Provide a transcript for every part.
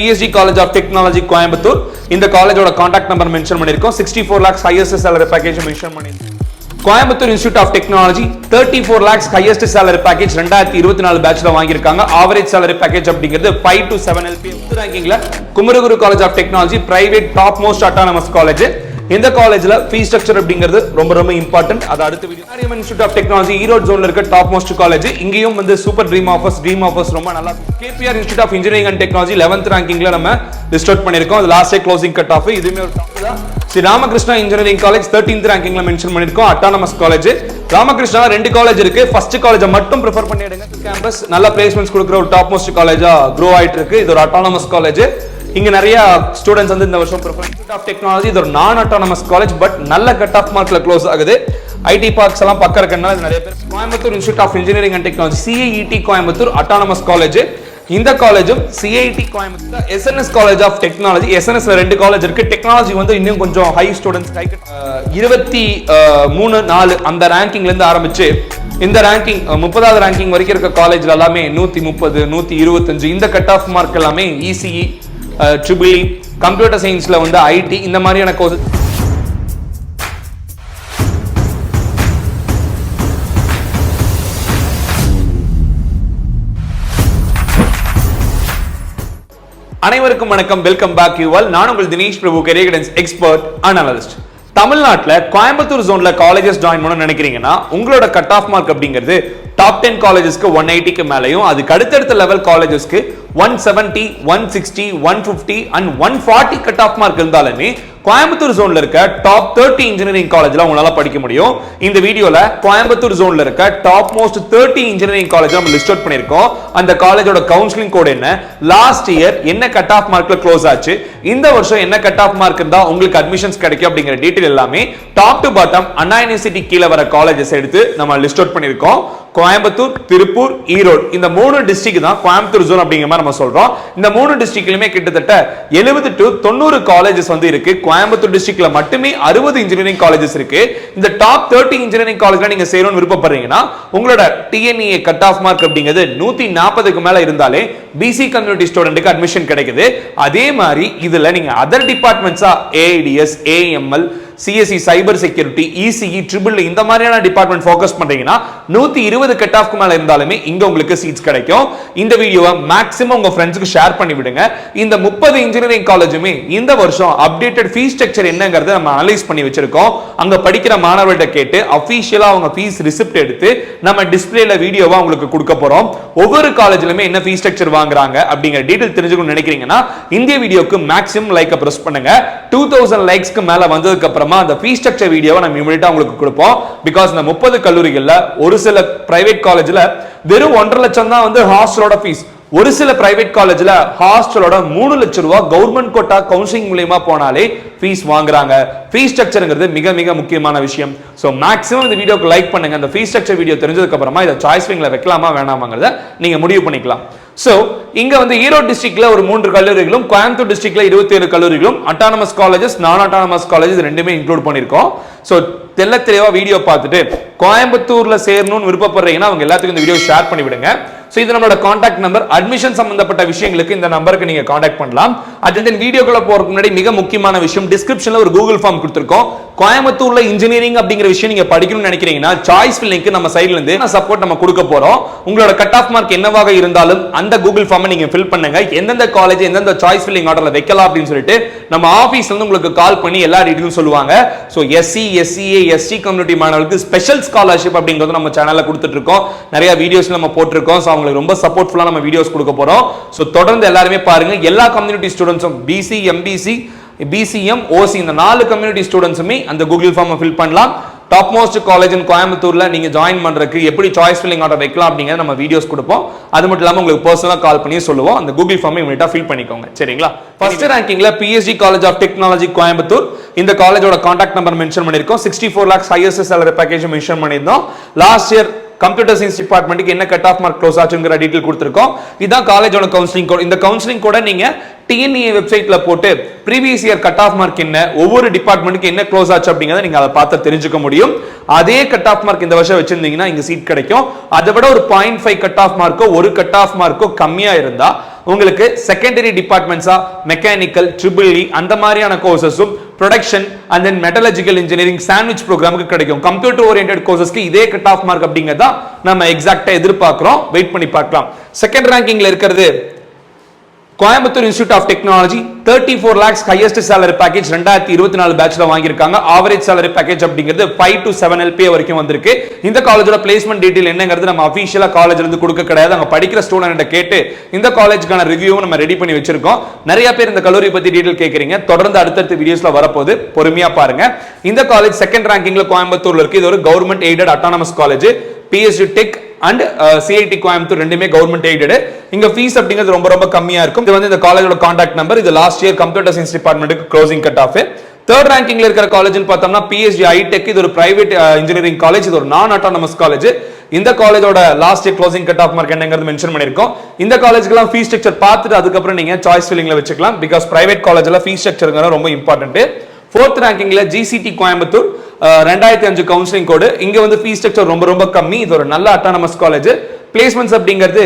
PSG College of Technology Coimbatore. இந்த காலேஜோட contact number mention பண்ணிருக்கோம். 64 lakhs highest salary package mention பண்ணிருக்கோம். Coimbatore institute of technology 34 lakhs highest salary package 2024 பேட்ச்ல வாங்கியிருக்காங்க. Average salary package அப்படிங்கிறது 5 to 7 LPA. ரேங்கிங்ல Kumaraguru college of technology private top most autonomous college. இந்த காலேஜ்ல ஃபீஸ் ஸ்ட்ரக்சர் அப்படிங்கிறது ரொம்ப ரொம்ப இம்பார்ட்டன்ட். அது அடுத்த video. RM institute of technology Erode ஜோன்ல இருக்க டாப் மோஸ்ட் காலேஜ். இங்கேயும் வந்து சூப்பர் ட்ரீம் ஆஃபர்ஸ் ரொம்ப நல்லா. KPR institute of engineering and technology 11th ரேங்கிங்ல நம்ம லிஸ்ட் அவுட் பண்ணிருக்கோம். அது last day closing cut off. இதுமே ஒரு டாப் தான். Sri Ramakrishna engineering college 13th ரேங்கிங்ல மென்ஷன் பண்ணிருக்கோம். Autonomous college. ராமகிருஷ்ணா ரெண்டு காலேஜ் இருக்கு. ஃபர்ஸ்ட் காலேஜ் மட்டும் பிரெஃபர் பண்ணிடுங்க. கேம்பஸ் நல்ல பிளேஸ்மெண்ட்ஸ் கொடுக்குற ஒரு டாப் மோஸ்ட் காலேஜா க்ரோ ஆயிட்டு இருக்கு. இது ஒரு அட்டானமஸ் காலேஜ். இங்க நிறைய ஸ்டூடண்ட்ஸ் வந்து இந்த வருஷம் இன்ஸ்டிடியூட் ஆஃப் டெக்னாலஜி இது ஒரு நான் அட்டானமஸ் காலேஜ். பட் நல்ல கட் ஆஃப் மார்க்ல க்ளோஸ் ஆகுது. ஐடி பார்க்ஸ் எல்லாம் பக்கம் இருக்கனால நிறைய பேர். Coimbatore institute of engineering and technology CIET Coimbatore autonomous college. இந்த காலேஜும் CIT Coimbatore. SNS college of technology. SNSல ரெண்டு காலேஜ் இருக்கு. டெக்னாலஜி வந்து இன்னும் கொஞ்சம் ஹை ஸ்டூடண்ட்ஸ் 23-4 அந்த ரேங்கிங்ல இருந்து ஆரம்பிச்சு இந்த ரேங்கிங் 30வது ரேங்கிங் வரைக்கும் இருக்க காலேஜ்ல எல்லாமே 130 125 இந்த கட் ஆஃப் மார்க் எல்லாமே ECE ட்ரிபிள் இ கம்ப்யூட்டர் சயின்ஸ்ல வந்து IT இந்த மாதிரியான கோர்ஸ். அனைவருக்கும் வணக்கம். Welcome back you all. நான் உங்கள் Dinesh Prabhu, career guidance expert analyst. தமிழ்நாட்டில் கோயம்புத்தூர் ஜோன்ல காலேஜஸ் ஜாயின் பண்ண நினைக்கிறீங்கன்னா உங்களோட கட் ஆஃப் மார்க் அப்படிங்கிறது டாப் 10 காலேஜஸ்க்கு 180க்கு மேலையும் அதுக்கு அடுத்தடுத்த லெவல் காலேஜஸ்க்கு 170 160 150 அண்ட் 140 கட் ஆஃப் மார்க் இருந்தாலுமே கோயம்புத்தூர் ஜோன்ல இருக்க டாப் 30 இன்ஜினியரிங் காலேஜ்ல உங்களால படிக்க முடியும். இந்த வீடியோல கோயம்புத்தூர் ஜோன்ல இருக்க டாப் மோஸ்ட் 30 இன்ஜினியரிங் காலேஜ் நம்ம லிஸ்ட் அவுட் பண்ணிருக்கோம். அந்த காலேஜோட கவுன்சிலிங் கோட் என்ன, லாஸ்ட் இயர் என்ன கட் ஆஃப் மார்க்ல க்ளோஸ் ஆச்சு, இந்த வருஷம் என்ன கட் ஆஃப் மார்க் இருந்தா உங்களுக்கு அட்மிஷன்ஸ் கிடைக்கும் அப்படிங்கிற டீடைல் எல்லாமே top to bottom Anna university கீழ வர காலேஜஸ் எடுத்து நம்ம லிஸ்ட் அவுட் பண்ணிருக்கோம். கோயம்புத்தூர், திருப்பூர், ஈரோடு இந்த 3 டிஸ்ட்ரிக்ட் தான் கோயம்புத்தூர் ஜோன் அப்படிங்கிற மாதிரி நம்ம சொல்றோம். இந்த 3 டிஸ்ட்ரிக்ட்லயுமே கிட்டத்தட்ட 70 to 90 காலேஜஸ் வந்து இருக்கு. கோயம்புத்தூர் டிஸ்ட்ரிக்ட்ல மட்டுமே 60 இன்ஜினியரிங் காலேஜஸ் இருக்கு. இந்த டாப் 30 இன்ஜினியரிங் காலேஜ்ல நீங்க சேரணும்னு விருப்பப்படுறீங்கன்னா உங்களோட TNEA கட் ஆஃப் மார்க் அப்படிங்கிறது 140க்கு மேல இருந்தாலே BC கம்யூனிட்டி ஸ்டூடெண்ட்க்கு அட்மிஷன் கிடைக்குது. அதே மாதிரி இதுல நீங்க அதர் டிபார்ட்மெண்ட்ஸா AIDS, AML, CSE cyber security, ECE, triple இந்த மாதிரியான டிபார்ட்மெண்ட் ஃபோக்கஸ் பண்றீங்கன்னா 120 கட் ஆஃப்க்கு மேல இருந்தாலுமே இங்க உங்களுக்கு சீட்ஸ் கிடைக்கும். இந்த வீடியோவை மேக்ஸிமம் உங்க ஃப்ரெண்ட்ஸ்க்கு ஷேர் பண்ணி விடுங்க. இந்த 30 இன்ஜினியரிங் காலேஜுமே இந்த வருஷம் அப்டேட்டட் ஃபீஸ் ஸ்ட்ரக்சர் என்னங்கறத நம்ம அனலைஸ் பண்ணி வச்சிருக்கோம். அங்க படிக்கிற மாணவர்கள்ட்ட கேட்டு அபிஷியலா அவங்க ஃபீஸ் ரிசிப்ட் எடுத்து நம்ம டிஸ்ப்ளேல வீடியோவா உங்களுக்கு கொடுக்க போறோம். ஒவ்வொரு காலேஜ்லயுமே என்ன ஃபீஸ் ஸ்ட்ரக்சர் வாங்குறாங்க அப்படிங்கிற டீடைல் தெரிஞ்சுக்கணும்னு நினைக்கிறீங்கன்னா இந்த வீடியோக்கு மேக்ஸிமம் லைக் பிரஸ் பண்ணுங்க. 2000 லைக்ஸ்க்கு மேல வந்ததுக்கு அப்புறம் அந்த ஃபீஸ் ஸ்ட்ரக்சர் வீடியோவை நம்ம இமிடியேட்டா உங்களுக்கு கொடுப்போம். பிகாஸ் இந்த 30 கல்லூரிகள்ல ஒரு சில பிரைவேட் காலேஜ்ல வெறும் 1.5 லட்சம் தான் வந்து ஹாஸ்டலோட ஃபீஸ். ஒரு சில பிரைவேட் காலேஜ்ல ஹாஸ்டலோட 3 லட்சம் ரூபாய் கவர்மெண்ட் கோட்டா கவுன்சிலிங் மூலமா போனாலே ஃபீஸ் வாங்குறாங்க. ஃபீஸ் ஸ்ட்ரக்சர்ங்கிறது மிக மிக முக்கியமான விஷயம். சோ மேக்ஸிமம் இந்த வீடியோக்கு லைக் பண்ணுங்க. அந்த ஃபீஸ் ஸ்ட்ரக்சர் வீடியோ தெரிஞ்சதுக்கு அப்புறமா இத சாய்ஸ் விங்ல வைக்கலாமா வேணாமாங்கறத நீங்க முடிவு பண்ணிக்கலாம். சோ இங்க வந்து ஈரோடு டிஸ்ட்ரிக்ட்ல ஒரு 3 கல்லூரிகளும், கோயம்புத்தூர் டிஸ்ட்ரிக்ட்ல 27 கல்லூரிகளும், அட்டானமஸ் காலேஜஸ், நான் அட்டானமஸ் காலேஜஸ் ரெண்டுமே இன்க்ளூட் பண்ணிருக்கோம். சோ தெளிவா வீடியோ பார்த்துட்டு கோயம்புத்தூர்ல சேரணும்னு விருப்பப்படுறீங்கன்னா அவங்க எல்லாத்துக்கும் இந்த வீடியோ ஷேர் பண்ணி விடுங்க. சோ இது நம்மளோட கான்டாக்ட் நம்பர். அட்மிஷன் சம்பந்தப்பட்ட விஷயங்களுக்கு இந்த நம்பருக்கு நீங்க கான்டாக்ட் பண்ணலாம். அண்ட் வீடியோக்குள்ள போறதுக்கு முன்னாடி மிக முக்கியமான விஷயம், டிஸ்கிரிப்ஷன்ல ஒரு கூகுள் ஃபார்ம் கொடுத்திருக்கோம். கோயம்புத்தூர்ல இன்ஜினியரிங் அப்படிங்கிற விஷயம் நீங்க படிக்கணும்னு நினைக்கிறீங்கன்னா சாய்ஸ் லிங்க் நம்ம சைடுல இருந்து சப்போர்ட் நம்ம கொடுக்க போறோம். உங்களோட கட் ஆஃப் மார்க் என்னவாக இருந்தாலும் அந்த கூகுள் ஃபார்மை நீங்க ஃபில் பண்ணுங்க. எந்தெந்த காலேஜ் எந்தெந்த சாய்ஸ் ஃபில்லிங் ஆர்டர்ல வைக்கலாம் அப்படின்னு சொல்லிட்டு நம்ம ஆபீஸ்ல இருந்து உங்களுக்கு கால் பண்ணி எல்லா டீடைலும் சொல்லுவாங்க. So SC, SCA, ST community மாணவர்களுக்கு ஸ்பெஷல் ஸ்காலர்ஷிப் அப்படிங்கறது நம்ம சேனல்ல கொடுத்துட்டு இருக்கோம். நிறைய வீடியோஸ் நம்ம போட்டுருக்கோம். சோ அவங்களுக்கு ரொம்ப சப்போர்ட்ஃபுல்லா நம்ம வீடியோஸ் கொடுக்க போறோம். சோ தொடர்ந்து எல்லாரும் பாருங்க. எல்லா community ஸ்டூடண்ட்ஸும் BC, MBC, BCM, OC இந்த 4 கம்யூனிட்டி ஸ்டூடண்ட்ஸுமே அந்த கூகுள் ஃபார்மை ஃபில் பண்ணலாம். டாப் மோஸ்ட் காலேஜ் இன் கோயம்புத்தூர்ல நீங்க ஜாயின் பண்றதுக்கு எப்படி சாய்ஸ் ஃபில்லிங் ஆர்டர் வைக்கலாம் அப்படிங்கறத நம்ம வீடியோஸ் கொடுப்போம். அது மட்டும் இல்லாம உங்களுக்கு பர்சனலா கால் பண்ணி சொல்லுவோம். அந்த கூகுள் ஃபார்மை இமிடியேட்டா ஃபில் பண்ணிக்கோங்க. சரிங்களா? ஃபர்ஸ்ட் ரேங்கிங்ல PSG college of technology Coimbatore. இந்த காலேஜோட கான்டாக்ட் நம்பர் மென்ஷன் பண்ணிருக்கோம். 64 lakhs highest salary package mention பண்ணிருந்தோம். லாஸ்ட் இயர் கம்ப்யூட்டர் சயின்ஸ் டிபார்ட்மெண்ட்டுக்கு என்ன கட் ஆஃப் மார்க் க்ளோஸ் ஆச்சுங்கிற டீடைல் கொடுத்திருக்கோம். இதான் காலேஜோட கவுன்சிலிங் கோட். இந்த கவுன்சிலிங் கோட நீங்க TNEA வெப்சைட்ல போட்டு previous year cut off mark என்ன, ஒவ்வொரு டிபார்ட்மெண்ட்டுக்கு என்ன க்ளோஸ் ஆச்சு அப்படிங்கறத நீங்க அதை பார்த்து தெரிஞ்சுக்க முடியும். அதே கட் ஆஃப் மார்க் இந்த வருஷம் வச்சிருந்தீங்கன்னா இங்க சீட் கிடைக்கும். அதை விட ஒரு 0.5 கட் ஆஃப் மார்க்கோ ஒரு கட் ஆஃப் மார்க்கோ கம்மியா இருந்தா உங்களுக்கு செகண்டரி டிபார்ட்மெண்ட்ஸா மெக்கானிக்கல், ட்ரிபிள் இ அந்த மாதிரியான கோர்சஸும், production and then metallurgical engineering sandwich ப்ரோக்ராமுக்கு கிடைக்கும். கம்ப்யூட்டர் ஓரியன்டட் கோர்சஸ்க்கு இதே கட் ஆஃப் மார்க் அப்படிங்கறத நம்ம எக்ஸாக்ட்டா எதிர்பார்க்கிறோம். வெயிட் பண்ணி பார்க்கலாம். செகண்ட் ரேங்கிங்ல இருக்கிறது Coimbatore institute of technology. 34 lakhs highest salary package 2024 பேட்ச்ல வாங்கியிருக்காங்க. ஆவரேஜ் salary பேக்கேஜ் அப்படிங்கிறது 5 to 7 LPA வரைக்கும் வந்திருக்கு. இந்த காலேஜோட பிளேஸ்மெண்ட் டீடைல் என்னங்கிறது நம்ம அபிஷியலா காலேஜ்ல இருந்து கொடுக்க கிடையாது. அங்க படிக்கிற ஸ்டூடெண்ட்ட கேட்டு இந்த காலேஜ்க்கான ரிவ்யூவும் நம்ம ரெடி பண்ணி வச்சிருக்கோம். நிறைய பேர் இந்த கல்லூரி பத்தி டீடைல் கேக்குறீங்க. தொடர்ந்து அடுத்தடுத்த வீடியோஸ்ல வரப்போகுது, பொறுமையா பாருங்க. இந்த காலேஜ் செகண்ட் ரேங்கிங்ல கோயம்புத்தூர்ல இருக்கு. இது ஒரு government aided autonomous college. PSU tech and CID Coimbatore ரெண்டுமே கவர்மெண்ட் எய்டட். இங்க ஃபீஸ் அப்படிங்கிறது ரொம்ப ரொம்ப கம்மியா இருக்கும். இது வந்து இந்த காலேஜோட கான்டாக்ட் நம்பர். இது லாஸ்ட் இயர் கம்ப்யூட்டர் சயின்ஸ் டிபார்ட்மெண்ட்டுக்கு க்ளோசிங் கட் ஆஃப். தேர்ட் ரேங்கிங்ல இருக்கிற காலேஜ்னு பார்த்தோம்னா பிஎஸ்ஜி ஐடெக். இது ஒரு பிரைவேட் இன்ஜினியரிங் காலேஜ். இது ஒரு நான் அட்டானமஸ் காலேஜ். இந்த காலேஜோட last year closing cut off mark என்னங்கிறது மென்ஷன் பண்ணிருக்கோம். இந்த காலேஜ்க்குலாம் ஃபீஸ் ஸ்ட்ரக்சர் பார்த்துட்டு அதுக்கப்புறம் நீங்க சாய்ஸ் ஃபில்லிங்ல வச்சுக்கலாம். பிகாஸ் பிரைவேட் காலேஜ்ல ஃபீஸ் ஸ்ட்ரக்சர்ங்கிறது ரொம்ப இம்பார்ட்டன்ட். ஃபோர்த் ரேங்கிங்ல ஜிசிடி கோயம்புத்தூர் 2005 கவுன்சிலிங் கோடு. இங்க வந்து ஃபீஸ் ஸ்ட்ரக்சர் ரொம்ப ரொம்ப கம்மி. இது ஒரு நல்ல அட்டானமஸ் காலேஜ். பிளேஸ்மெண்ட்ஸ் அப்படிங்கிறது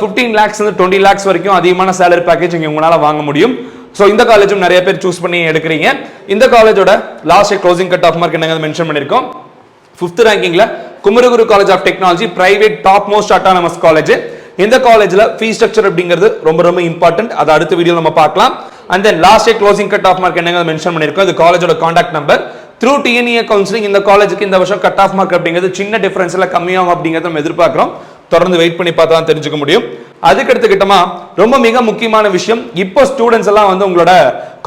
15 lakhs இருந்து 20 lakhs வரைக்கும் அதிகமான salary பேக்கேஜ் இங்க உங்களால வாங்க முடியும். சோ இந்த காலேஜும் நிறைய பேர் சூஸ் பண்ணி எடுக்கிறீங்க. இந்த காலேஜோட last year closing cut off mark என்னங்க மென்ஷன் பண்ணிருக்கோம். 5th ரேங்கிங்ல Kumaraguru college of technology, private top most autonomous college. இந்த காலேஜ்ல ஃபீஸ் ஸ்ட்ரக்சர் அப்படிங்கிறது ரொம்ப ரொம்ப இம்பார்ட்டன்ட். அதை அடுத்த வீடியோ நம்ம பார்க்கலாம். And then last year closing cut off mark என்னங்க மென்ஷன் பண்ணிருக்கோம். இது காலேஜோட contact number. Through TNA counselling இந்த காலேஜுக்கு இந்த வருஷம் கட் ஆஃப் மார்க் அப்படிங்கிறது சின்ன டிஃபரன்ஸ்ல கம்மியாகும் அப்படிங்கறத நம்ம எதிர்பார்க்கிறோம். தொடர்ந்து வெயிட் பண்ணி பார்த்தா தான் தெரிஞ்சுக்க முடியும். அதுக்கு எடுத்துக்கிட்டோமா ரொம்ப மிக முக்கியமான விஷயம், இப்போ ஸ்டூடெண்ட்ஸ் எல்லாம் வந்து உங்களோட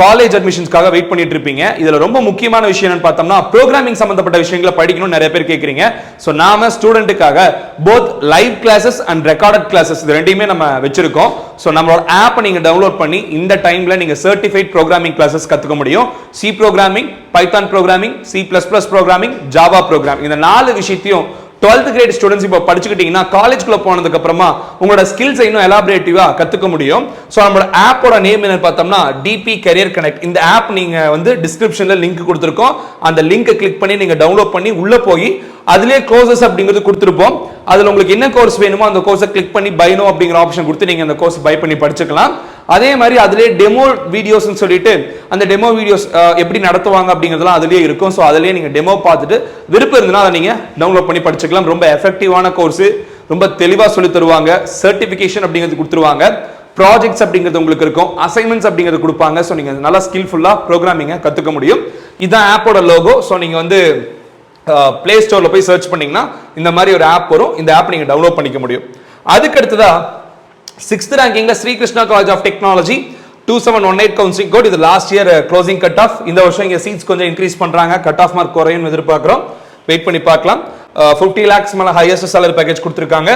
காலேஜ் அட்மிஷன்ஸ்க்காக வெயிட் பண்ணிட்டு இருப்பீங்க. இதுல ரொம்ப முக்கியமான விஷயம் என்னன்னு பார்த்தோம்னா ப்ரோக்ராமிங் சம்பந்தப்பட்ட விஷயங்களை படிக்கணும்னு நிறைய பேர் கேட்குறீங்க. ஸோ நாம ஸ்டூடெண்ட்டுக்காக both live classes and recorded classes இது ரெண்டையுமே நம்ம வச்சிருக்கோம். ஸோ நம்மளோட ஆப்பை நீங்க டவுன்லோட் பண்ணி இந்த டைம்ல நீங்க சர்டிஃபைட் ப்ரோக்ராமிங் கிளாஸஸ் கத்துக்க முடியும். C programming, Python programming, C++ programming, Java programming, இந்த 4 விஷயத்தையும் 12th grade ஸ்டூடெண்ட்ஸ் இப்போ படிச்சுக்கிட்டீங்கன்னா காலேஜ்க்குள்ள போனதுக்கு அப்புறமா உங்களோட ஸ்கில்ஸ் இன்னும் எலாபரேட்டிவா கத்துக்க முடியும். சோ நம்மளோட ஆப்போட நேம் என்ன பார்த்தோம்னா டிபி கரியர் கனெக்ட். இந்த ஆப் நீங்க வந்து டிஸ்கிரிப்ஷன்ல லிங்க் கொடுத்திருக்கோம். அந்த லிங்கை கிளிக் பண்ணி நீங்க டவுன்லோட் பண்ணி உள்ள போய் அதுலயே கோர்சஸ் அப்படிங்கிறது கொடுத்திருப்போம். அதுல உங்களுக்கு என்ன கோர்ஸ் வேணுமோ அந்த கோர்ஸை கிளிக் பண்ணி பை நோ அப்படிங்கிற ஆப்ஷன் கொடுத்து நீங்க அந்த கோர்ஸ் பை பண்ணி படிச்சுக்கலாம். அதே மாதிரி அதுலயே டெமோ வீடியோஸ்னு சொல்லிட்டு அந்த டெமோ வீடியோஸ் எப்படி நடத்துவாங்க அப்படிங்கிறதுலாம் அதுலயே இருக்கும். ஸோ அதுலயே நீங்க டெமோ பார்த்துட்டு விருப்பம் இருந்ததுன்னா அதை நீங்க டவுன்லோட் பண்ணி படிச்சுக்கலாம். ரொம்ப எஃபெக்டிவான கோர்ஸ், ரொம்ப தெளிவா சொல்லி தருவாங்க. சர்டிபிகேஷன் அப்படிங்கிறது கொடுத்துருவாங்க. ப்ராஜெக்ட்ஸ் அப்படிங்கிறது உங்களுக்கு இருக்கும். அசைன்மெண்ட்ஸ் அப்படிங்கிறது கொடுப்பாங்க. ஸோ நீங்க நல்லா ஸ்கில்ஃபுல்லா ப்ரோக்ராமிங்கை கத்துக்க முடியும். இதுதான் ஆப்போட லோகோ. ஸோ நீங்க வந்து பிளே ஸ்டோர்ல போய் சர்ச் பண்ணீங்கன்னா இந்த மாதிரி ஒரு ஆப் வரும். இந்த ஆப் நீங்க டவுன்லோட் பண்ணிக்க முடியும். அதுக்கு அடுத்ததா 6th ரேங்கிங்ல Sri Krishna college of technology 2718 counselling code. இது last year closing cut off. இந்த வருஷம் இங்க சீட்ஸ் கொஞ்சம் இன்க்ரீஸ் பண்றாங்க. கட் ஆஃப் மார்க் குறையும் எதிர்பார்க்கிறோம். வெயிட் பண்ணி பார்க்கலாம். 50 lakhs மேல ஹையஸ்ட் salary பேக்கேஜ் கொடுத்திருக்காங்க.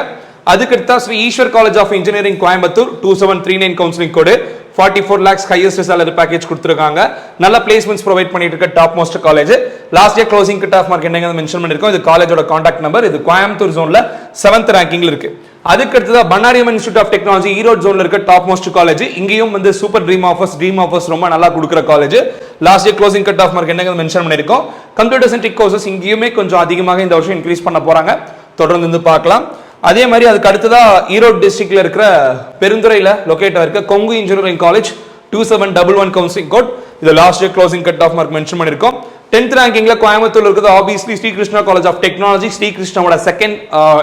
அதுக்கு அடுத்தா Sri Eshwar college of engineering Coimbatore 2739 counselling code. 44 lakhs highest salary package கொடுத்திருக்காங்க. நல்ல பிளேஸ்மெண்ட்ஸ் ப்ரொவைட் பண்ணிட்டு இருக்க top most college. Last year closing cut off mark என்னங்க மென்ஷன் பண்ணிருக்கோம். இது காலேஜோட கான்டாக்ட் நம்பர். இது கோயம்புத்தூர் ஜோன்ல 7th ரேங்கிங்ல இருக்கு. அதுக்கு அடுத்ததா Bannariamman institute of technology Erode ஜோன்ல இருக்க டாப் மோஸ்ட் காலேஜ். இங்கேயும் வந்து சூப்பர் ட்ரீம் ஆஃபர்ஸ் ரொம்ப நல்லா கொடுக்குற college. Last year closing cut off mark என்னங்க மென்ஷன் பண்ணிருக்கோம். கம்ப்யூட்டர் சென்ட்ரிக் கோர்சஸ் இங்கேயுமே கொஞ்சம் அதிகமாக இந்த வருஷம் இன்க்ரீஸ் பண்ண போறாங்க. தொடர்ந்து வந்து பார்க்கலாம். அதே மாதிரி அதுக்கு அடுத்ததா ஈரோடு டிஸ்ட்ரிக்ட்ல இருக்கிற பெருந்துறையில லொகேட் இருக்க Kongu engineering college 2711 counselling code. இது last year closing cut off mark mention பண்ணிருக்கோம். 10th ரேங்கிங்ல கோயம்புத்தூர்ல இருக்கிறது obviously Sri Krishna college of technology. Sri கிருஷ்ணாவோட செகண்ட்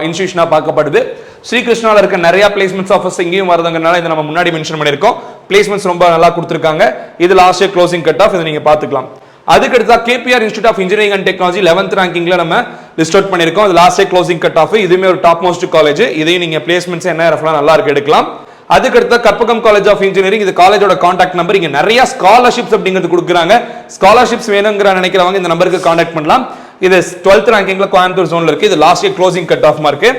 இன்ஸ்டிடியூஷனா பார்க்கப்படுது. ஸ்ரீ கிருஷ்ணால இருக்க நிறைய பிளேஸ்மெண்ட்ஸ் ஆஃபர்ஸ் இங்கேயும் வரதுங்கனால இதை நம்ம முன்னாடி மென்ஷன் பண்ணிருக்கோம். பிளேஸ்மெண்ட்ஸ் ரொம்ப நல்லா கொடுத்திருக்காங்க. இது last year closing cut off. இதை நீங்க பாத்துக்கலாம். அதுக்கு அடுத்தா KPR institute of engineering and technology 11th ரேங்கிங்ல நம்ம லிஸ்ட் அவுட் பண்ணிருக்கோம். இது last year closing cut off. இதுவுமே ஒரு டாப் மோஸ்ட் காலேஜ். இதையும் நீங்க பிளேஸ்மெண்ட்ஸ் என்ன ரெஃபரன்ஸ் நல்லா இருக்கு எடுக்கலாம். அதுக்கு அடுத்த கற்பகம் காலேஜ் ஆஃப் இன்ஜினியரிங். இது காலேஜோட கான்டாக்ட் நம்பர். இங்க நிறைய ஸ்காலர்ஷிப்ஸ் அப்படிங்கிறது கொடுக்குறாங்க. ஸ்காலர்ஷிப்ஸ் வேணுங்கிற நினைக்கிறவங்க இந்த நம்பருக்கு கான்டாக்ட் பண்ணலாம். இது 12th ரேங்கிங்ல கோயம்புத்தூர் ஜோன்ல இருக்கு. இது last year closing cut off mark.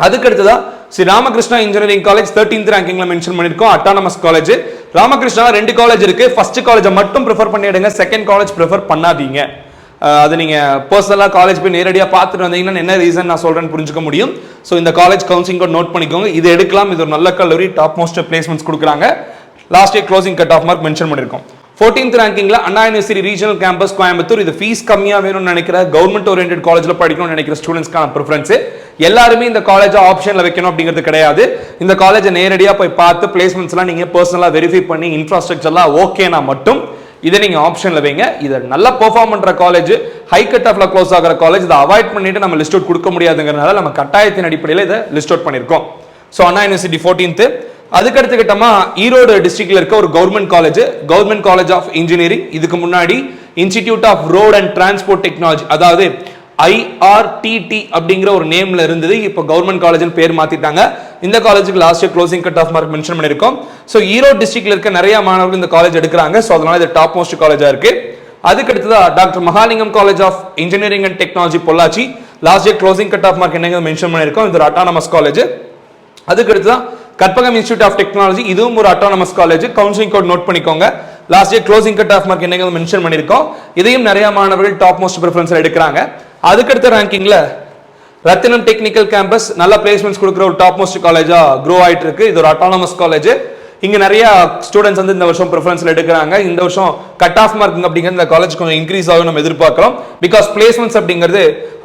அதுக்கு அடுத்ததா Sri Ramakrishna engineering college 13th ரேங்கிங்ல மென்ஷன் பண்ணிருக்கோம். Autonomous college. ராமகிருஷ்ணா 2 காலேஜ் இருக்கு. ஃபர்ஸ்ட் காலேஜை மட்டும் ப்ரிஃபர் பண்ணிடுங்க. செகண்ட் காலேஜ் ப்ரிஃபர் பண்ணாதீங்க. அது நீங்க பர்சனலா காலேஜ் போய் நேரடியா பார்த்துட்டு வந்தீங்கன்னா என்ன ரீசன் நான் சொல்றேன்னு புரிஞ்சுக்க முடியும். ஸோ இந்த காலேஜ் கவுன்சிலிங் கோட் நோட் பண்ணிக்கோங்க. இது எடுக்கலாம். இது ஒரு நல்ல கல்லூரி, டாப் மோஸ்ட் பிளேஸ்மெண்ட்ஸ் கொடுக்குறாங்க. Last year closing cut off mark mention பண்ணிருக்கோம். 14th ரேங்கிங்ல அண்ணா யூனிவர்சிட்டி ரீஜனல் கேம்பஸ் கோயம்புத்தூர். இது ஃபீஸ் கம்மியா வேணும்னு நினைக்கிற கவர்மெண்ட் ஓரியன்டட் காலேஜ்ல படிக்கணும்னு நினைக்கிற ஸ்டூடெண்ட்ஸ்க்கான ப்ரிஃபரன்ஸ். எல்லாருமே இந்த காலேஜ் ஆப்ஷன்ல வைக்கணும் அப்படிங்கிறது கிடையாது. இந்த காலேஜை நேரடியா போய் பார்த்து பிளேஸ்மெண்ட்ஸ் எல்லாம் நீங்க பர்சனலா வெரிஃபை பண்ணி இன்ஃப்ராஸ்ட்ரக்சர்லாம் ஓகேனா மட்டும் இதை நீங்க ஆப்ஷன்ல வைங்க. இதை நல்லா பெர்ஃபார்ம் பண்ற காலேஜ், ஹை கட் ஆஃப்ல க்ளோஸ் ஆகிற காலேஜ், இதை அவாய்ட் பண்ணிட்டு நம்ம லிஸ்ட் அவுட் கொடுக்க முடியாதுங்கிறதுனால நம்ம கட்டாயத்தின் அடிப்படையில் இதை லிஸ்ட் அவுட் பண்ணியிருக்கோம். ஸோ அண்ணா யூனிவர்சிட்டி 14th. அதுக்கடுத்து கிட்டமா ஈரோடு டிஸ்ட்ரிக்ட்ல இருக்க ஒரு கவர்மெண்ட் காலேஜ் ஆஃப் இன்ஜினியரிங். இதுக்கு முன்னாடி institute of road and transport technology, அதாவது IRTT அப்படிங்கிற ஒரு நேம்ல இருந்தது. இப்போ கவர்மெண்ட் காலேஜ் பேர் மாத்திட்டாங்க. இந்த காலேஜுக்கு last year closing cut off mark mention பண்ணிருக்கோம். ஸோ ஈரோடு டிஸ்ட்ரிக்ட்ல இருக்க நிறைய மாணவர்கள் இந்த காலேஜ் எடுக்கிறாங்க. ஸோ அதனால இது டாப் மோஸ்ட் காலேஜா இருக்கு. அதுக்கு அடுத்ததா doctor Mahalingam college of engineering and technology Pollachi. Last year closing cut off mark என்ன மென்ஷன் பண்ணிருக்கோம். இது ஒரு அட்டானமஸ் காலேஜ். அதுக்கு அடுத்ததான் கற்பகம் இன்ஸ்டிடியூட் ஆஃப் டெக்னாலஜி. இதுவும் ஒரு autonomous college. Counselling code note பண்ணிக்கோங்க. Last year closing cut off mark என்ன மென்ஷன் பண்ணிருக்கோம். இதையும் நிறைய மாணவர்கள் டாப் மோஸ்ட் ப்ரிஃபரன்ஸ் எடுக்கிறாங்க. அதுக்கடுத்த ரேங்கிங்ல ரத்தினம் டெக்னிக்கல் கேம்பஸ் நல்ல பிளேஸ்மெண்ட்ஸ் கொடுக்குற ஒரு டாப் மோஸ்ட் காலேஜா க்ரோ ஆயிட்டு இருக்கு. இது ஒரு அட்டானமஸ் காலேஜ். இங்க நிறைய ஸ்டூடெண்ட்ஸ் வந்து இந்த வருஷம் ப்ரிஃபரன்ஸ்ல எடுக்கிறாங்க. இந்த வருஷம் கட் ஆஃப் மார்க் அப்படிங்கிறது இந்த காலேஜ் கொஞ்சம் இன்க்ரீஸ் ஆகும் நம்ம எதிர்பார்க்கிறோம். பிகாஸ் பிளேஸ்மெண்ட்ஸ் அப்படிங்கிறது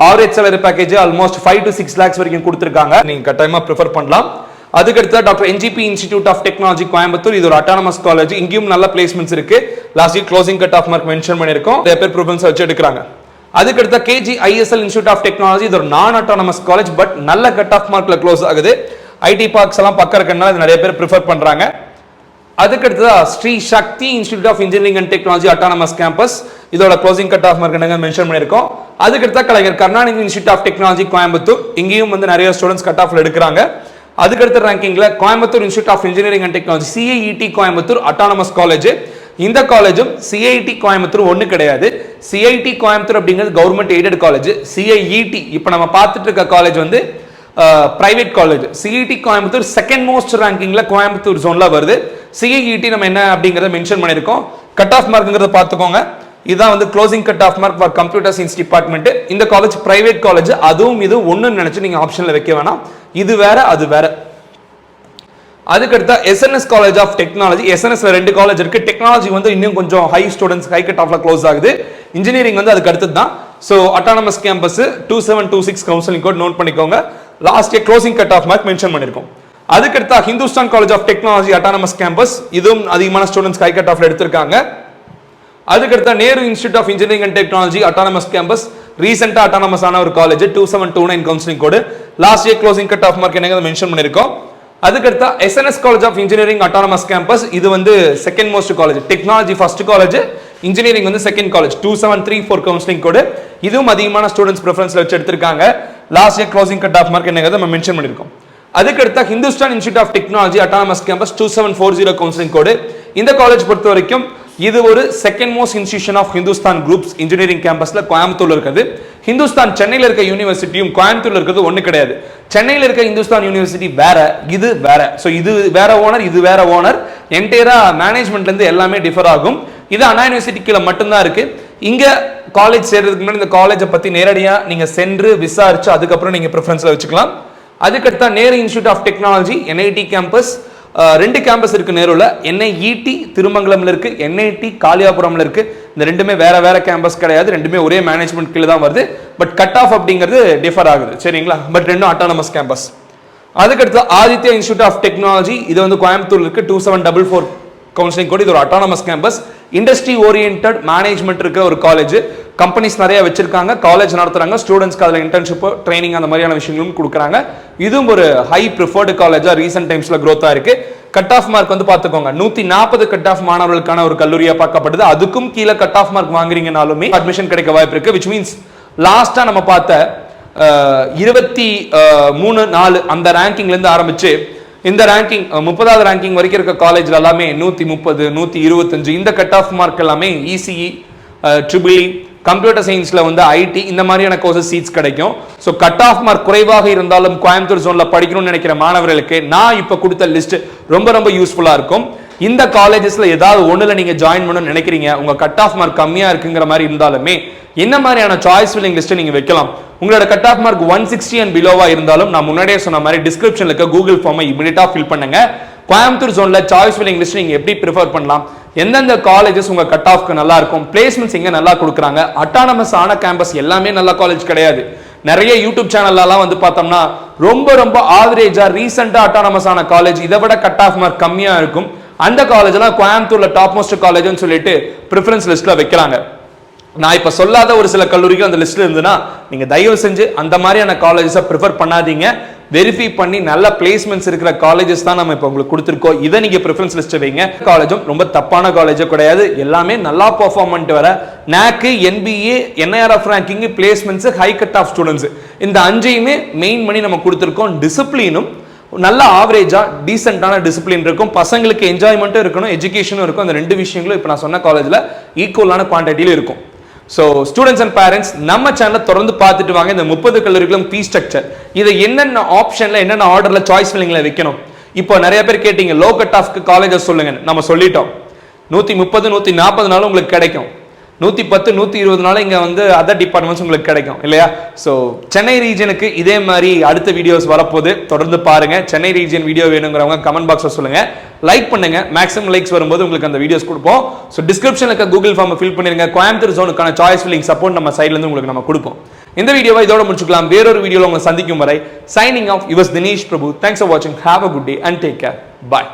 average salary package almost 5 to 6 lakhs வரைக்கும் கொடுத்துருக்காங்க. நீங்க கட்டாயமா ப்ரிஃபர் பண்ணலாம். அதுக்கடுத்து doctor NGP institute of technology Coimbatore. இது ஒரு அட்டானமஸ் காலேஜ். இங்கேயும் நல்ல பிளேஸ்மெண்ட்ஸ் இருக்கு. Last year closing cut off mark mention பண்ணிருக்கோம். நிறைய பேர் ப்ரிஃபரன்ஸ் வச்சு எடுக்கிறாங்க. அதுக்கடுத்து KGISL இன்ஸ்டிடியூட் ஆஃப் டெக்னாலஜி. இது ஒரு நான் அட்டானமஸ் காலேஜ், பட் நல்ல கட் ஆஃப் மார்க்ல க்ளோஸ் ஆகுது. ஐடி பார்க்ஸ் எல்லாம் பக்கம் இருக்கனால இது நிறைய பேர் ப்ரிஃபர் பண்றாங்க. அதுக்கடுத்து Sri Sakthi institute of engineering and technology autonomous campus. இதோட க்ளோசிங் கட் ஆஃப் மார்க் என்ன மென்ஷன் பண்ணிருக்கோம். அதுக்கடுத்து Kalaignar Karunanidhi institute of technology Coimbatore. இங்கேயும் வந்து நிறைய ஸ்டூடெண்ட்ஸ் கட் ஆஃப்ல எடுக்கிறாங்க. அதுக்கடுத்த ரேங்கிங்ல Coimbatore institute of engineering and technology CIET Coimbatore autonomous college. இந்த காலேஜும் CIT கோயம்புத்தூர் ஒண்ணு கிடையாது. CIT கோயம்புத்தூர் அப்படிங்கிறது கவர்மெண்ட் எய்டட் காலேஜ். CIET இப்போ நம்ம பார்த்துட்டு இருக்க காலேஜ் வந்து private college. CIT Coimbatore second most ரேங்கிங்ல கோயம்புத்தூர் ஜோன்ல வருது. CIET நம்ம என்ன அப்படிங்கறத மென்ஷன் பண்ணிருக்கோம். கட் ஆஃப் மார்க்ங்கிறத பார்த்துக்கோங்க. இதான் வந்து closing cut off mark for computer science department. இந்த காலேஜ் பிரைவேட் காலேஜ். அதுவும் இது ஒண்ணுன்னு நினைச்சு நீங்க ஆப்ஷன்ல வைக்க வேணாம். இது வேற அது வேற. அதுக்கடுத்து SNS காலேஜ் ஆஃப் டெக்னாலஜி. SNSல 2 காலேஜ் இருக்கு. டெக்னாலஜி வந்து இன்னும் கொஞ்சம் ஹை ஸ்டூடெண்ட்ஸ் ஹை கட் ஆஃப்ல க்ளோஸ் ஆகுது. இன்ஜினியரிங் வந்து அதுக்கு அடுத்து தான். So autonomous campus 2726 counselling code note பண்ணிக்கோங்க. Last year closing cut off mark mention பண்ணிருக்கோம். அதுக்கடுத்து Hindustan college of technology autonomous campus. இதுவும் அதிகமான ஸ்டூடெண்ட்ஸ் ஹை கட் ஆஃப்ல எடுத்திருக்காங்க. அதுக்கடுத்து Nehru institute of engineering and technology autonomous campus. ரீசெண்டா அட்டானமஸ் ஆன ஒரு college. 2729 counselling code. Last year closing cut off mark என்ன மென்ஷன் பண்ணிருக்கோம். அதுக்கடுத்து SNS college of engineering autonomous campus. இது வந்து second most college. Technology first college, engineering வந்து second college. 2734 counselling code. இதுவும் அதிகமான ஸ்டூடெண்ட்ஸ் ப்ரிஃபரன்ஸ்ல வச்சு எடுத்திருக்காங்க. Last year closing cut off mark என்னங்கிறத நம்ம மென்ஷன் பண்ணிருக்கோம். அதுக்கடுத்து Hindustan institute of technology autonomous campus 2740 counselling code. இந்த காலேஜ் பொறுத்த வரைக்கும் இது ஒரு second most institution of Hindustan groups engineering கேம்பஸ்ல கோயம்புத்தூர்ல இருக்குது. ஹிந்துஸ்தான் சென்னையில் இருக்க யூனிவர்சிட்டியும் கோயம்புத்தூர்ல இருக்கிறது ஒண்ணு கிடையாது. சென்னையில் இருக்க ஹிந்துஸ்தான் யூனிவர்சிட்டி வேற, இது வேற. ஸோ இது வேற ஓனர், இது வேற ஓனர். என்டையரா மேனேஜ்மெண்ட்ல இருந்து எல்லாமே டிஃபர் ஆகும். இது அண்ணா யூனிவர்சிட்டி கீழே மட்டும்தான் இருக்கு. இங்க காலேஜ் சேர்றதுக்கு முன்னாடி இந்த காலேஜை பத்தி நேரடியா நீங்க சென்று விசாரிச்சு அதுக்கப்புறம் நீங்க ப்ரிஃபரன்ஸ்ல வச்சுக்கலாம். அதுக்கடுத்தா Nehru institute of technology NIT campus. 2 campus இருக்கு நேருல. NIET திருமங்கலம்ல இருக்கு, NIT காளியாபுரம்ல இருக்கு. இந்த ரெண்டுமே வேற வேற கேம்பஸ் கிடையாது. ரெண்டுமே ஒரே மேனேஜ்மெண்ட் கீழே தான் வருது. பட் கட் ஆஃப் அப்படிங்கிறது டிஃபர் ஆகுது. சரிங்களா? பட் ரெண்டும் அட்டானமஸ் கேம்பஸ். அதுக்கடுத்து ஆதித்யா இன்ஸ்டிடியூட் ஆஃப் டெக்னாலஜி. இது வந்து கோயம்புத்தூர்ல இருக்கு. 2744 கவுன்சிலிங் கோட். இது ஒரு autonomous campus. Industry oriented management இருக்க ஒரு காலேஜ். கம்பெனிஸ் நிறைய வச்சிருக்காங்க, காலேஜ் நடத்துறாங்க, ஸ்டூடெண்ட்ஸ்க்கு அதில் இன்டர்ன்ஷிப் ட்ரைனிங் அந்த மாதிரியான விஷயங்களும் கொடுக்குறாங்க. இதுவும் ஒரு ஹை ப்ரிஃபர்டு காலேஜா ரீசெண்ட் டைம்ஸ்ல க்ரோத்தா இருக்கு. கட் ஆஃப் மார்க் வந்து பார்த்துக்கோங்க, 140 கட் ஆஃப் மாணவர்களுக்கான ஒரு கல்லூரியா பார்க்கப்படுது. அதுக்கும் கீழே கட் ஆஃப் மார்க் வாங்குறீங்கனாலுமே அட்மிஷன் கிடைக்க வாய்ப்பு இருக்கு. விச் மீன்ஸ் லாஸ்டா நம்ம பார்த்த 23-4 அந்த ரேங்கிங்ல இருந்து ஆரம்பிச்சு இந்த ரேங்கிங் 30வது ரேங்கிங் வரைக்கும் இருக்க காலேஜ்ல எல்லாமே 130, 125 இந்த கட் ஆஃப் மார்க் எல்லாமே ECE, EEE, கம்ப்யூட்டர் சயின்ஸ்ல வந்து IT இந்த மாதிரியான கோர்சஸ் சீட்ஸ் கிடைக்கும். ஸோ கட் ஆஃப் மார்க் குறைவாக இருந்தாலும் கோயம்புத்தூர் ஜோன்ல படிக்கணும்னு நினைக்கிற மாணவர்களுக்கு நான் இப்ப கொடுத்த லிஸ்ட் ரொம்ப ரொம்ப யூஸ்ஃபுல்லா இருக்கும். இந்த காலேஜஸ்ல ஏதாவது ஒண்ணுல நீங்க ஜாயின் பண்ணணும்னு நினைக்கிறீங்க, உங்க கட் ஆஃப் மார்க் கம்மியா இருக்குங்கிற மாதிரி இருந்தாலுமே என்ன மாதிரியான சாய்ஸ் ஃபில்லிங் லிஸ்ட் நீங்க வைக்கலாம். உங்களோட கட் ஆஃப் மார்க் 160 அண்ட் பிலோவா இருந்தாலும் நான் முன்னாடியே சொன்ன மாதிரி டிஸ்கிரிப்ஷன்ல இருக்க கூகுள் ஃபார்மை இமிடியேட்டா ஃபில் பண்ணுங்க. கோயம்புத்தூர் ஜோன்ல சாய்ஸ் ஃபில்லிங் லிஸ்ட் நீங்க எப்படி ப்ரிஃபர் பண்ணலாம், எந்தெந்த காலேஜஸ் உங்க கட் ஆஃப்க்கு நல்லா இருக்கும், பிளேஸ்மெண்ட்ஸ் எங்க நல்லா கொடுக்குறாங்க, அட்டானமஸ் ஆன கேம்பஸ் எல்லாமே நல்ல காலேஜ் கிடையாது. நிறைய யூடியூப் சேனல்லாம் வந்து பார்த்தோம்னா ரொம்ப ரொம்ப ஆவரேஜா ரீசெண்டா அட்டானமஸ் ஆன காலேஜ் இதை விட கட் ஆஃப் மார்க் கம்மியா இருக்கும். அந்த காலேஜ் எல்லாம் கோயம்புத்தூர்ல டாப் மோஸ்ட் காலேஜ்னு சொல்லிட்டு ப்ரிஃபரன்ஸ் லிஸ்ட்ல வைக்கிறாங்க. நான் இப்ப சொல்லாத ஒரு சில கல்லூரிகள் அந்த லிஸ்ட்ல இருந்துன்னா நீங்க தயவு செஞ்சு அந்த மாதிரியான காலேஜஸை ப்ரிஃபர் பண்ணாதீங்க. வெரிஃபை பண்ணி நல்ல பிளேஸ்மெண்ட்ஸ் இருக்கிற காலேஜஸ் தான் நம்ம இப்போ உங்களுக்கு கொடுத்துருக்கோம். இதை நீங்க ப்ரிஃபரன்ஸ் லிஸ்ட் வைங்க. காலேஜும் ரொம்ப தப்பான காலேஜும் கிடையாது, எல்லாமே நல்லா பெர்ஃபார்மன்ட் வர NAC, NBA, NIRF ranking, placements, high cut off students இந்த அஞ்சையுமே மெயின் பண்ணி நம்ம கொடுத்துருக்கோம். டிசிப்ளினும் நல்ல ஆவரேஜா டீசென்டான டிசிப்ளின் இருக்கும், பசங்களுக்கு என்ஜாய்மெண்ட்டும் இருக்கணும், எஜுகேஷனும் இருக்கும். அந்த ரெண்டு விஷயங்களும் இப்போ நான் சொன்ன காலேஜ்ல ஈக்குவலான குவான்டிட்டியில இருக்கும். ஸோ ஸ்டூடெண்ட்ஸ் அண்ட் பேரண்ட்ஸ் நம்ம சேனலை தொடர்ந்து பார்த்துட்டு வாங்க. இந்த 30 கல்லூரிகளும் ஃபீஸ் ஸ்ட்ரக்சர் இதை என்னென்ன ஆப்ஷன்ல என்னென்ன ஆர்டர்ல சாய்ஸ் ஃபில்லிங்ல வைக்கணும். இப்போ நிறைய பேர் கேட்டீங்க லோ கட் ஆஃப்க்கு காலேஜஸ் சொல்லுங்க, நம்ம சொல்லிட்டோம். 130 140 நாளும் உங்களுக்கு கிடைக்கும், 110 120 நாள் இங்க வந்து அதர் டிபார்ட்மெண்ட்ஸ் உங்களுக்கு கிடைக்கும் இல்லையா. ஸோ சென்னை ரீஜனுக்கு இதே மாதிரி அடுத்த வீடியோஸ் வரப்போது, தொடர்ந்து பாருங்க. சென்னை ரீஜன் வீடியோ வேணுங்கிறவங்க கமெண்ட் பாக்ஸ்ல சொல்லுங்க, லைக் பண்ணுங்க. மேக்ஸிமம் லைக்ஸ் வரும்போது உங்களுக்கு அந்த வீடியோஸ் கொடுப்போம். ஸோ டிஸ்கிரிப்ஷன்ல இருக்க கூகுள் ஃபார்ம் ஃபில் பண்ணிருங்க. கோயம்புத்தூர் ஜோனுக்கான சாய்ஸ் ஃபில்லிங் சப்போர்ட் நம்ம சைட்ல இருந்து உங்களுக்கு நம்ம கொடுப்போம். இந்த வீடியோவை இதோட முடிச்சுக்கலாம். வேறொரு வீடியோல உங்களை சந்திக்கும் வரை signing off yours Dinesh Prabhu. Thanks for வாட்சிங். Have a good day and take care. Bye.